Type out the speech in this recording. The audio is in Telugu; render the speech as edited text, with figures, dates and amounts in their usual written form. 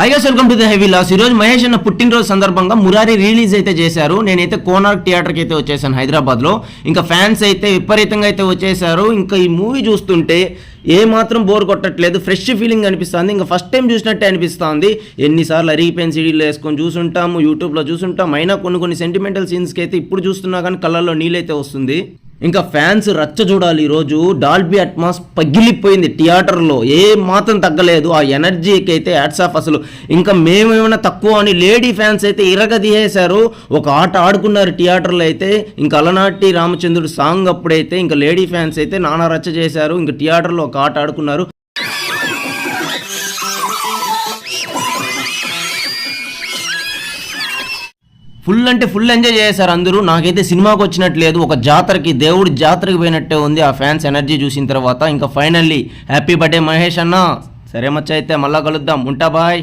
High guys, welcome to the heavy loss. ఈరోజు మహేష్ అన్న పుట్టినరోజు సందర్భంగా మురారి రిలీజ్ అయితే చేశారు. నేనైతే కోనార్క్ థియేటర్కి అయితే వచ్చేసాను హైదరాబాద్లో. ఇంకా ఫ్యాన్స్ అయితే విపరీతంగా అయితే వచ్చేసారు. ఇంకా ఈ మూవీ చూస్తుంటే ఏ మాత్రం బోర్ కొట్టట్లేదు, ఫ్రెష్ ఫీలింగ్ అనిపిస్తుంది. ఇంకా ఫస్ట్ టైం చూసినట్టే అనిపిస్తుంది. ఎన్నిసార్లు అరిగిపోయిన సీడీలు వేసుకొని చూసుంటాము, యూట్యూబ్లో చూసుంటాం. అయినా కొన్ని సెంటిమెంటల్ సీన్స్కి అయితే ఇప్పుడు చూస్తున్నా కానీ కళ్ళల్లో నీళ్ళైతే వస్తుంది. ఇంకా ఫ్యాన్స్ రచ్చ చూడాలి. ఈరోజు డాల్బీ అట్మాస్ పగిలిపోయింది థియేటర్లో, ఏ మాత్రం తగ్గలేదు. ఆ ఎనర్జీకి అయితే హ్యాట్స్ ఆఫ్. అసలు ఇంకా మేమేమైనా తక్కువ అని లేడీ ఫ్యాన్స్ అయితే ఇరగదీసేశారు. ఒక ఆట ఆడుకున్నారు థియేటర్లో అయితే. ఇంకా అలనాటి రామచంద్రుడు సాంగ్ అప్పుడైతే ఇంకా లేడీ ఫ్యాన్స్ అయితే నానా రచ్చ చేశారు. ఇంకా థియేటర్లో ఒక ఆట ఆడుకున్నారు. ఫుల్ అంటే ఫుల్ ఎంజాయ్ చేశారు అందరూ. నాకైతే సినిమాకి వచ్చినట్లేదు, ఒక జాతరకి, దేవుడి జాతరకి పోయినట్టే ఉంది ఆ ఫ్యాన్స్ ఎనర్జీ చూసిన తర్వాత. ఇంకా ఫైనల్లీ హ్యాపీ బర్త్డే మహేష్ అన్న. సరే మచ్చ, అయితే మళ్ళా కలుద్దాం. ఉంటా, బాయ్.